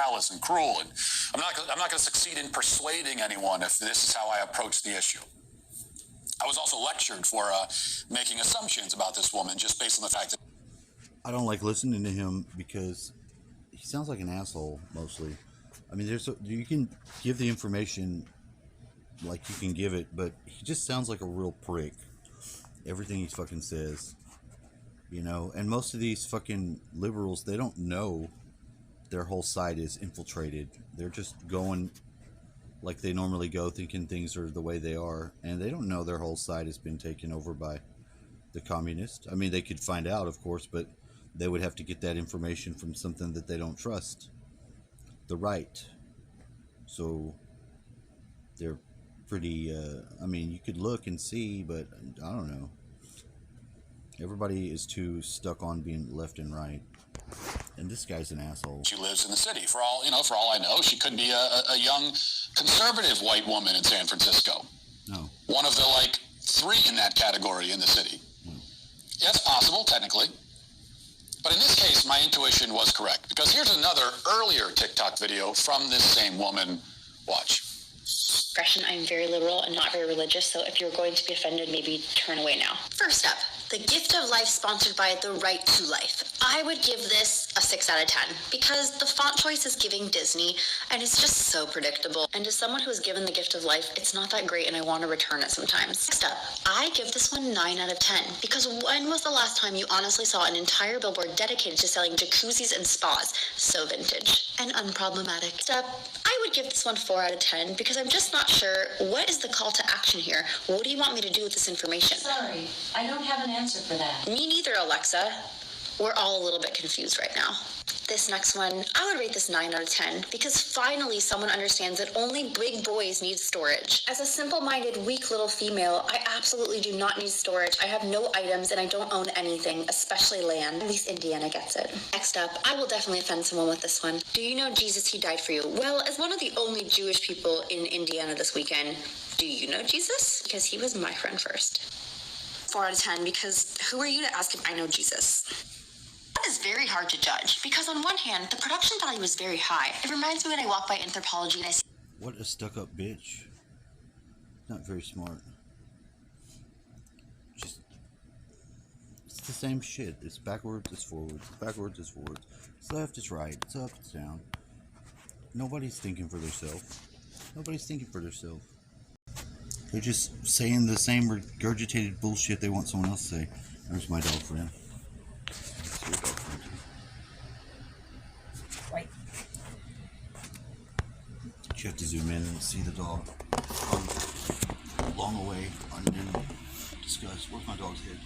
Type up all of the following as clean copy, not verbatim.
callous and cruel. And I'm not going to succeed in persuading anyone if this is how I approach the issue. I was also lectured for making assumptions about this woman just based on the fact that I don't like listening to him because he sounds like an asshole mostly. I mean, you can give the information like you can give it, but he just sounds like a real prick. Everything he fucking says, you know. And most of these fucking liberals, they don't know their whole side is infiltrated. They're just going like they normally go, thinking things are the way they are, and they don't know their whole side has been taken over by the communists. I mean, they could find out, of course, but they would have to get that information from something that they don't trust. The right. So they're pretty, I mean, you could look and see, but I don't know. Everybody is too stuck on being left and right. And this guy's an asshole. She lives in the city. For all I know, she could be a young conservative white woman in San Francisco. No. One of the, 3 in that category in the city. Yeah, it's possible, technically. But in this case, my intuition was correct. Because here's another earlier TikTok video from this same woman. Watch. I'm very liberal and not very religious, so if you're going to be offended, maybe turn away now. First up, The Gift of Life, sponsored by The Right to Life. I would give this a 6 out of 10 because the font choice is giving Disney and it's just so predictable. And as someone who's given the gift of life, it's not that great and I want to return it sometimes. Next up, I give this one 9 out of 10 because when was the last time you honestly saw an entire billboard dedicated to selling jacuzzis and spas? So vintage and unproblematic. Next up, I would give this one 4 out of 10 because I'm just not sure what is the call to action here. What do you want me to do with this information? Sorry, I don't have an answer for that. Me neither, Alexa. We're all a little bit confused right now. This next one, I would rate this 9 out of 10 because finally someone understands that only big boys need storage. As a simple-minded, weak little female, I absolutely do not need storage. I have no items and I don't own anything, especially land. At least Indiana gets it. Next up, I will definitely offend someone with this one. Do you know Jesus, he died for you? Well, as one of the only Jewish people in Indiana this weekend, do you know Jesus? Because he was my friend first. 4 out of 10 because who are you to ask if I know Jesus? That is very hard to judge because on one hand, the production value is very high. It reminds me when I walk by Anthropology and I see... What a stuck-up bitch. Not very smart. Just... It's the same shit. It's backwards, it's forwards. It's backwards, it's forwards. It's left, it's right. It's up, it's down. Nobody's thinking for themselves. Nobody's thinking for themselves. They're just saying the same regurgitated bullshit they want someone else to say. There's my dog friend. Right. You have to zoom in and see the dog. Long away, undiscussed. Where's my dog's head?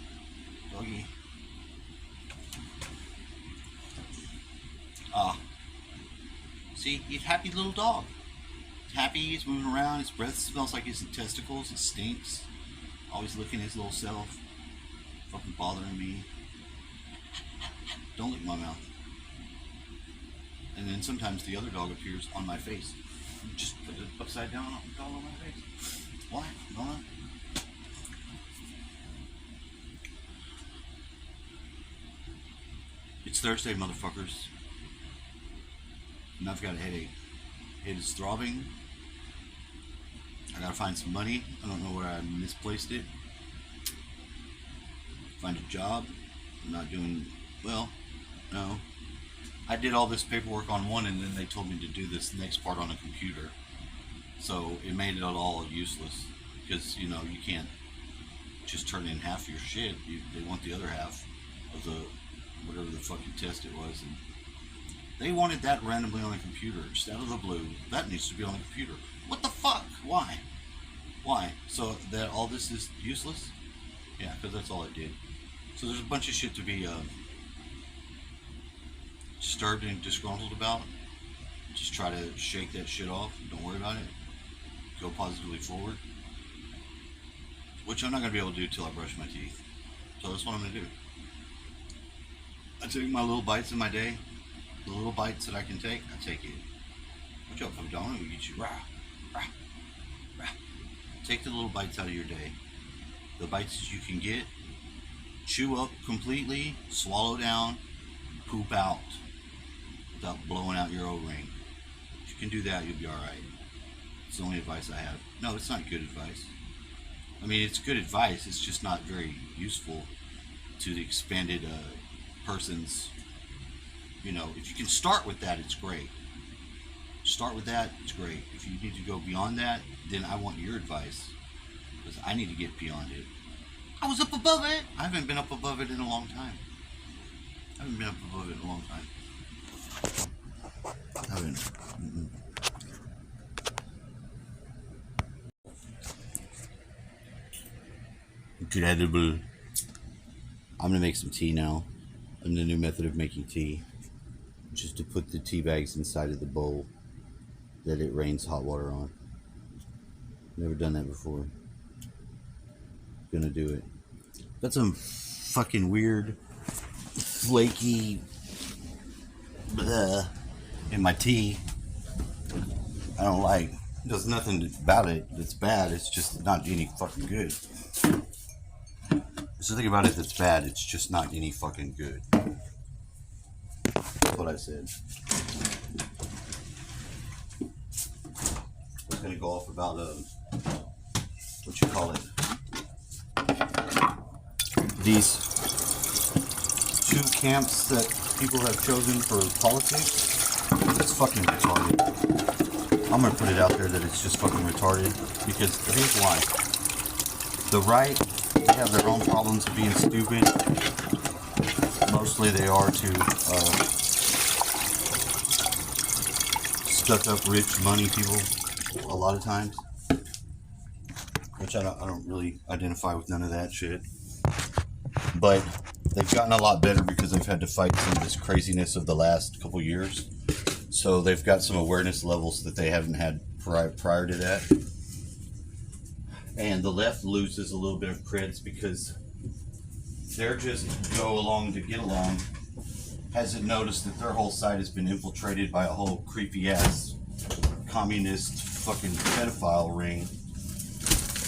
Doggy. See, he's a happy little dog. He's happy, he's moving around, his breath smells like his testicles, it stinks. Always licking his little self. Fucking bothering me. Don't lick my mouth. And then sometimes the other dog appears on my face. Just put it upside down all on my face. Why? Don't know. It's Thursday, motherfuckers. And I've got a headache. It is throbbing. I gotta find some money. I don't know where I misplaced it. Find a job. I'm not doing well. No. I did all this paperwork on one and then they told me to do this next part on a computer. So it made it all useless. Because, you know, you can't just turn in half your shit. They want the other half of the whatever the fucking test it was. And they wanted that randomly on a computer, just out of the blue. That needs to be on a computer. What the fuck? Why? Why? So that all this is useless? Yeah, because that's all I did. So there's a bunch of shit to be disturbed and disgruntled about. Just try to shake that shit off. Don't worry about it. Go positively forward. Which I'm not going to be able to do till I brush my teeth. So that's what I'm going to do. I take my little bites in my day. The little bites that I can take, I take it. What you up, Donna? We get you. Rah, rah, rah. Take the little bites out of your day. The bites that you can get. Chew up completely, swallow down, poop out without blowing out your O-ring. you can do that, you'll be alright. It's the only advice I have. No, it's not good advice. I mean, it's good advice, it's just not very useful to the expanded person's, you know, if you can start with that, it's great. Start with that, it's great. If you need to go beyond that, then I want your advice, because I need to get beyond it. I was up above it. I haven't been up above it in a long time. I haven't been up above it in a long time. I haven't. Incredible. I'm gonna make some tea now. And the new method of making tea, just to put the tea bags inside of the bowl that it rains hot water on. Never done that before. Gonna do it. Got some fucking weird, flaky blah in my tea. I don't like. There's nothing about it that's bad. It's just not any fucking good. There's nothing about it that's bad. It's just not any fucking good. That's what I said. I was gonna go off about what you call it. These two camps that people have chosen for politics. It's fucking retarded. I'm gonna put it out there that it's just fucking retarded, because here's why. The right, they have their own problems of being stupid. Mostly they are to stuck up rich money people a lot of times, which I don't really identify with none of that shit. But they've gotten a lot better because they've had to fight some of this craziness of the last couple years. So they've got some awareness levels that they haven't had prior to that. And the left loses a little bit of creds because they're just go along to get along. Hasn't noticed that their whole site has been infiltrated by a whole creepy ass communist fucking pedophile ring,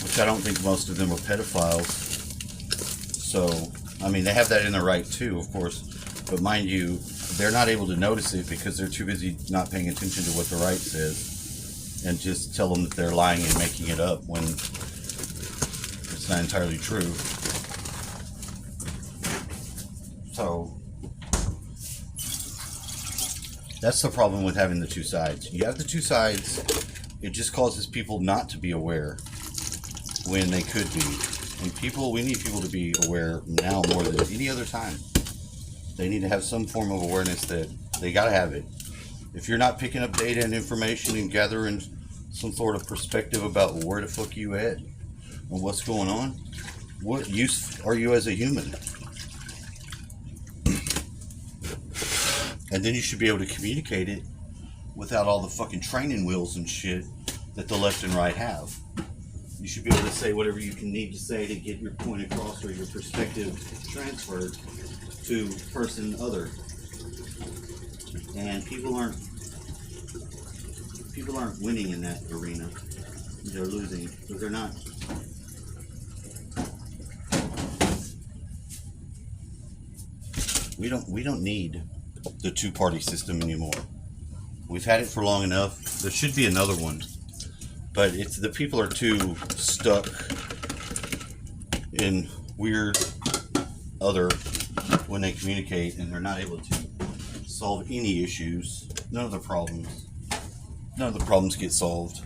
which I don't think most of them are pedophiles. So, I mean, they have that in their right too, of course, but mind you, they're not able to notice it because they're too busy not paying attention to what the right says, and just tell them that they're lying and making it up when it's not entirely true. So that's the problem with having the two sides. You have the two sides, it just causes people not to be aware when they could be. And we need people to be aware now more than any other time. They need to have some form of awareness that they gotta have it. If you're not picking up data and information and gathering some sort of perspective about where the fuck you at and what's going on, what use are you as a human? And then you should be able to communicate it without all the fucking training wheels and shit that the left and right have. You should be able to say whatever you can need to say to get your point across or your perspective transferred to person other. And people aren't winning in that arena. They're losing, but they're not. We don't need the two-party system anymore. We've had it for long enough. There should be another one, but it's the people are too stuck in weird other when they communicate, and they're not able to solve any issues. None of the problems get solved.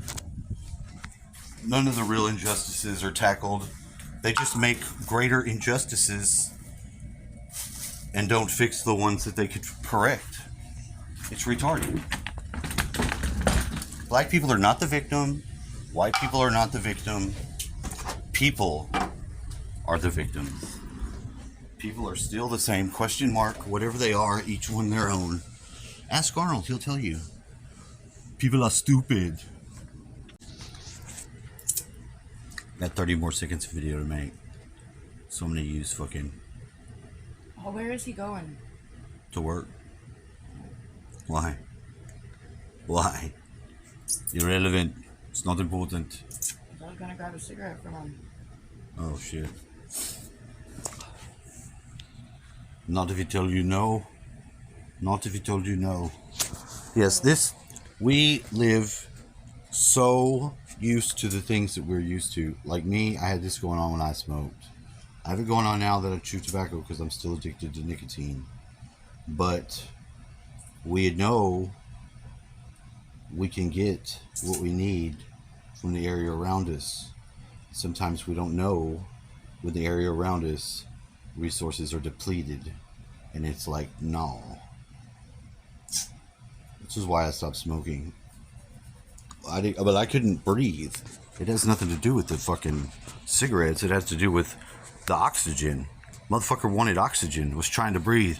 None of the real injustices are tackled. They just make greater injustices and don't fix the ones that they could correct. It's retarded. Black people are not the victim. White people are not the victim. People are the victims. People are still the same, question mark, whatever they are, each one their own. Ask Arnold, he'll tell you. People are stupid. Got 30 more seconds of video to make. So I'm gonna use fucking... Oh, where is he going? To work. Why? Why? Irrelevant. It's not important. I was gonna grab a cigarette from him. Oh shit. Not if he told you no. Not if he told you no. Yes, this We live so used to the things that we're used to. Like me, I had this going on when I smoked. I have it going on now that I chew tobacco because I'm still addicted to nicotine. But we know we can get what we need from the area around us. Sometimes we don't know when the area around us resources are depleted, and it's like, no. This is why I stopped smoking. But I couldn't breathe. It has nothing to do with the fucking cigarettes. It has to do with the oxygen. Motherfucker wanted oxygen, was trying to breathe.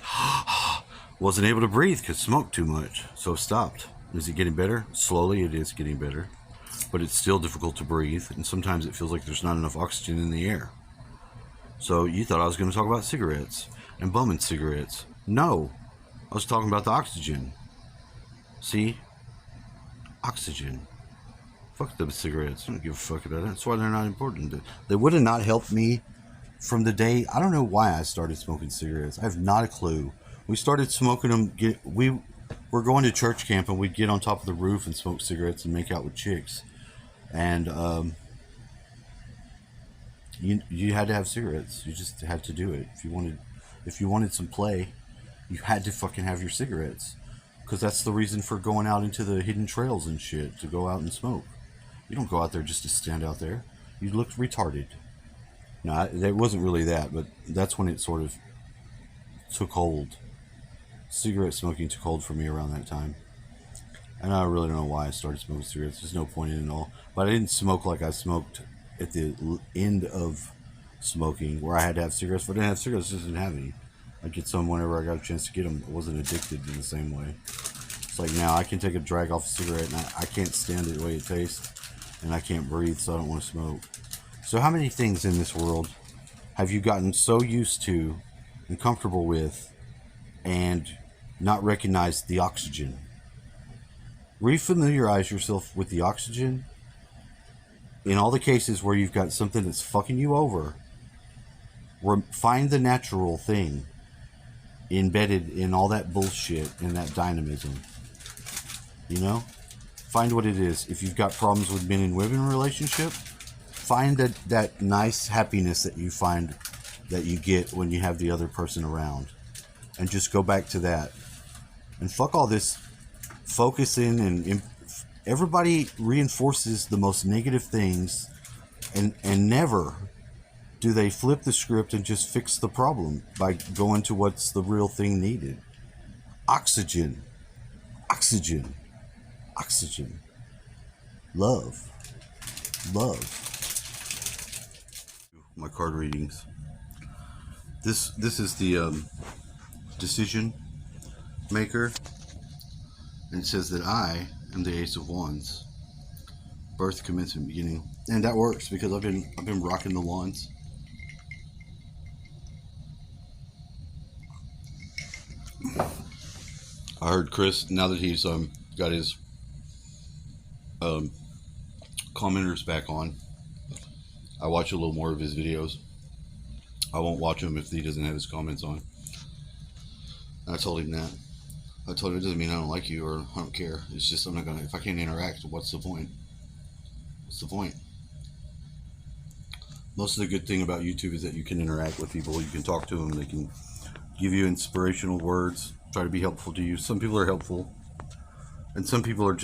Wasn't able to breathe because smoked too much, so stopped. Is it getting better? Slowly it is getting better, but it's still difficult to breathe, and sometimes it feels like there's not enough oxygen in the air. So you thought I was going to talk about cigarettes and bumming cigarettes. No, I was talking about the oxygen. See? Oxygen. Fuck them cigarettes. I don't give a fuck about it. That's why they're not important. They would have not helped me from the day. I don't know why I started smoking cigarettes. I have not a clue. We started smoking them. We were going to church camp, and we'd get on top of the roof and smoke cigarettes and make out with chicks. And you had to have cigarettes. You just had to do it. If you wanted some play, you had to fucking have your cigarettes. Because that's the reason for going out into the hidden trails and shit, to go out and smoke. You don't go out there just to stand out there. You look retarded. No, it wasn't really that, but that's when it sort of took hold. Cigarette smoking took hold for me around that time. And I really don't know why I started smoking cigarettes. There's no point in it all. But I didn't smoke like I smoked at the end of smoking, where I had to have cigarettes. If I didn't have cigarettes, I just didn't have any. I'd get some whenever I got a chance to get them. I wasn't addicted in the same way. It's like now I can take a drag off a cigarette, and I can't stand it the way it tastes, and I can't breathe, so I don't want to smoke. So how many things in this world have you gotten so used to and comfortable with and not recognized the oxygen? Refamiliarize yourself with the oxygen. In all the cases where you've got something that's fucking you over, find the natural thing embedded in all that bullshit and that dynamism. You know? Find what it is. If you've got problems with men and women relationship, find that nice happiness that you find that you get when you have the other person around. And just go back to that. And fuck all this focusing and everybody reinforces the most negative things, and never do they flip the script and just fix the problem by going to what's the real thing needed. Oxygen. Oxygen. Oxygen. Love. Love. My card readings. This is the decision maker, and it says that I am the Ace of Wands. Birth, commencement, beginning, and that works because I've been rocking the wands. I heard Chris, now that he's got his commenters back on, I watch a little more of his videos. I won't watch him if he doesn't have his comments on. I told him that. I told him it doesn't mean I don't like you or I don't care. It's just I'm not gonna. If I can't interact, what's the point? What's the point? Most of the good thing about YouTube is that you can interact with people. You can talk to them. They can give you inspirational words. Try to be helpful to you. Some people are helpful, and some people are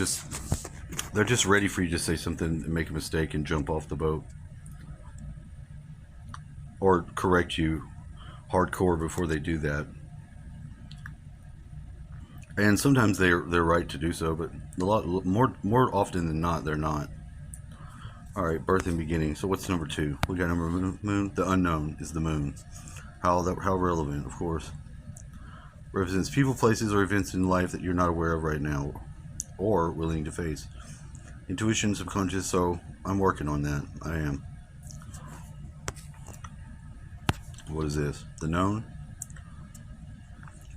they're just ready for you to say something and make a mistake and jump off the boat, or correct you hardcore before they do that. And sometimes they're right to do so, but a lot more often than not, they're not. All right, birth and beginning. So what's number 2? We got number moon. The unknown is the moon. How relevant, of course. Represents people, places, or events in life that you're not aware of right now or willing to face. Intuition, subconscious, so I'm working on that. I am. What is this? The known?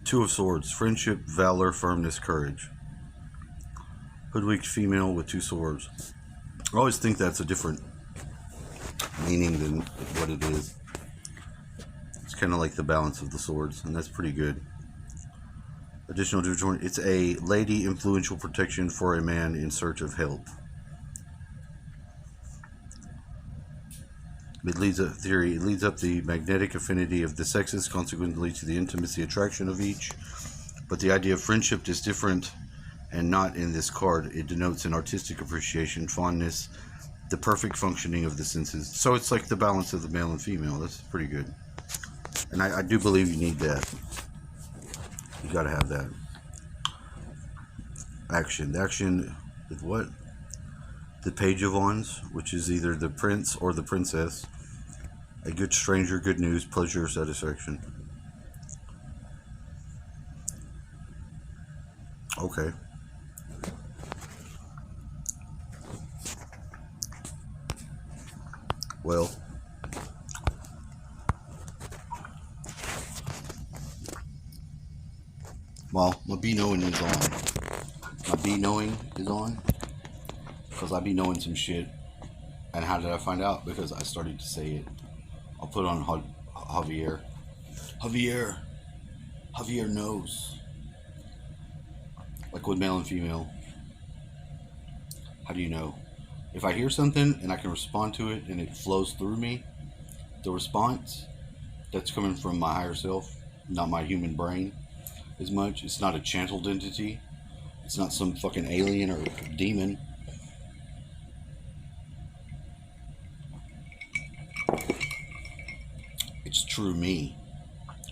2 of Swords. Friendship, valor, firmness, courage. Hoodwinked female with 2 swords. I always think that's a different meaning than what it is. It's kind of like the balance of the swords, and that's pretty good. Additional to it's a lady influential protection for a man in search of help. It leads up theory. It leads up the magnetic affinity of the sexes, consequently to the intimacy attraction of each. But the idea of friendship is different, and not in this card. It denotes an artistic appreciation, fondness, the perfect functioning of the senses. So it's like the balance of the male and female. That's pretty good. And I do believe you need that. You got to have that. Action. The action is what? The Page of Wands, which is either the prince or the princess. A good stranger, good news, pleasure, satisfaction. Okay. Well, my be knowing is on. My be knowing is on because I be knowing some shit. And how did I find out? Because I started to say it. I'll put on Javier. Javier knows. Like with male and female. How do you know? If I hear something and I can respond to it and it flows through me, the response that's coming from my higher self, not my human brain as much. It's not a channeled entity. It's not some fucking alien or demon. It's true me.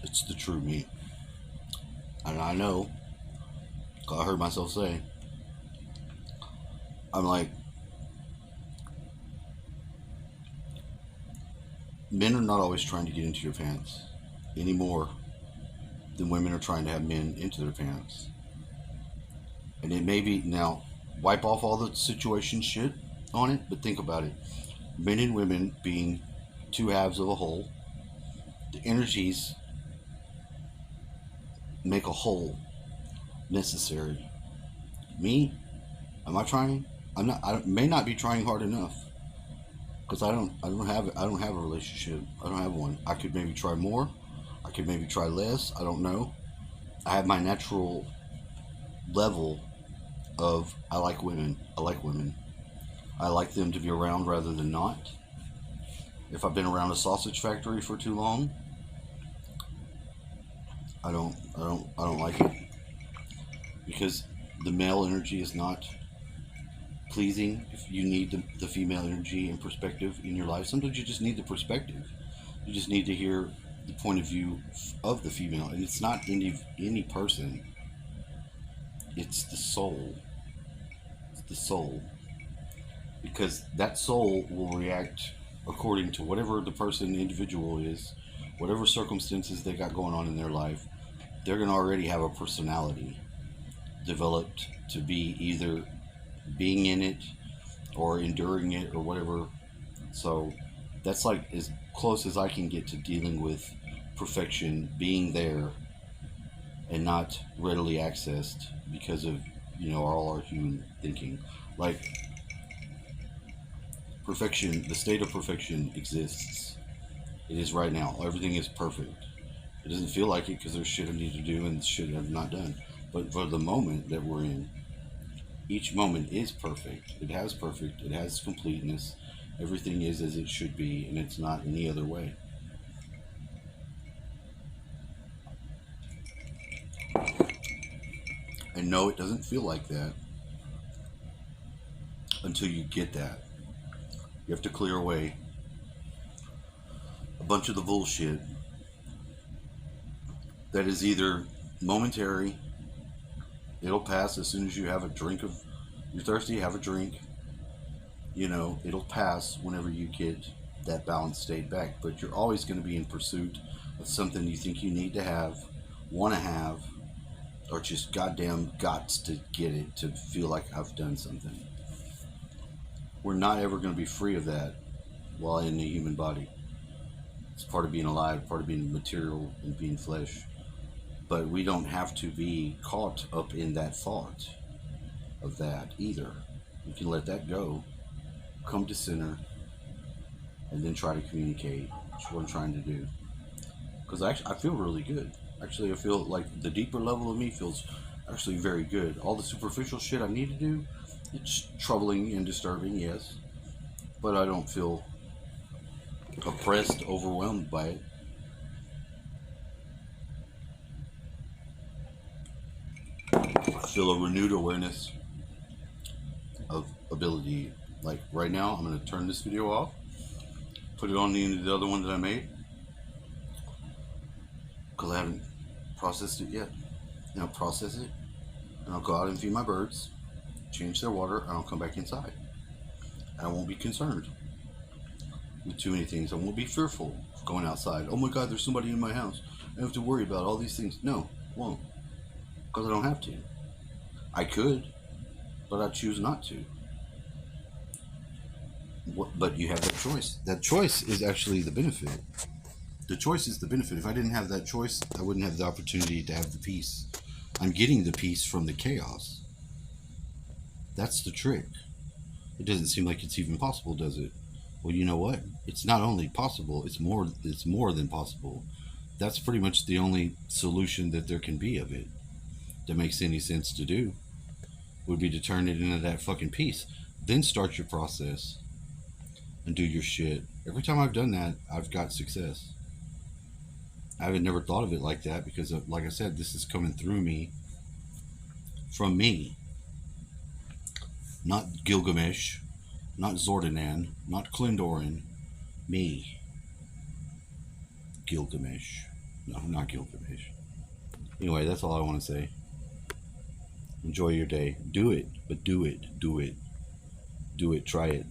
It's the true me. And I know, 'cause I heard myself say, I'm like, men are not always trying to get into your pants any more than women are trying to have men into their pants. And it may be, now, wipe off all the situation shit on it, but think about it. Men and women being two halves of a whole, the energies make a whole necessary. Me, am I trying? I'm not. I may not be trying hard enough because I don't have a relationship. I don't have one. I could maybe try more. I could maybe try less. I don't know. I have my natural level of I like women. I like women. I like them to be around rather than not. If I've been around a sausage factory for too long, I don't like it because the male energy is not pleasing. If you need the female energy and perspective in your life, sometimes you just need the perspective. You just need to hear the point of view of the female, and it's not any person. It's the soul. It's the soul, because that soul will react according to whatever the person, the individual is, whatever circumstances they got going on in their life. They're going to already have a personality developed to be either being in it or enduring it or whatever. So that's like as close as I can get to dealing with perfection being there and not readily accessed because of, all our human thinking. Like, perfection, the state of perfection exists. It is right now. Everything is perfect. It doesn't feel like it because there's shit I need to do and shit I've not done. But for the moment that we're in, each moment is perfect. It has perfect. It has completeness. Everything is as it should be, and it's not any other way. And no, it doesn't feel like that until you get that. You have to clear away a bunch of the bullshit that is either momentary, it'll pass as soon as you have a drink of, you're thirsty, have a drink, it'll pass whenever you get that balanced state back, but you're always going to be in pursuit of something you think you need to have, want to have, or just goddamn gots to get it to feel like I've done something. We're not ever going to be free of that while in the human body. It's part of being alive, part of being material and being flesh. But we don't have to be caught up in that thought of that either. We can let that go, come to center, and then try to communicate. That's what I'm trying to do. Because actually, I feel really good. Actually, I feel like the deeper level of me feels actually very good. All the superficial shit I need to do, it's troubling and disturbing, yes, but I don't feel oppressed, overwhelmed by it. I feel a renewed awareness of ability. Like right now, I'm going to turn this video off, put it on the other one that I made, because I haven't processed it yet. And I'll process it, and I'll go out and feed my birds, change their water, and I'll come back inside. I won't be concerned with too many things. I won't be fearful of going outside. Oh my God, there's somebody in my house. I have to worry about all these things. No, won't. Because I don't have to. I could, but I choose not to. But you have that choice. That choice is actually the benefit. The choice is the benefit. If I didn't have that choice, I wouldn't have the opportunity to have the peace. I'm getting the peace from the chaos. That's the trick. It doesn't seem like it's even possible, does it? Well, you know what? It's not only possible, it's more than possible. That's pretty much the only solution that there can be of it that makes any sense to do, would be to turn it into that fucking peace. Then start your process and do your shit. Every time I've done that, I've got success. I haven't never thought of it like that because, like I said, this is coming through me, from me. Not Gilgamesh, not Zordanan, not Clendoran. Me. Gilgamesh. No, not Gilgamesh. Anyway, that's all I want to say. Enjoy your day. Do it, but do it. Do it. Do it. Try it.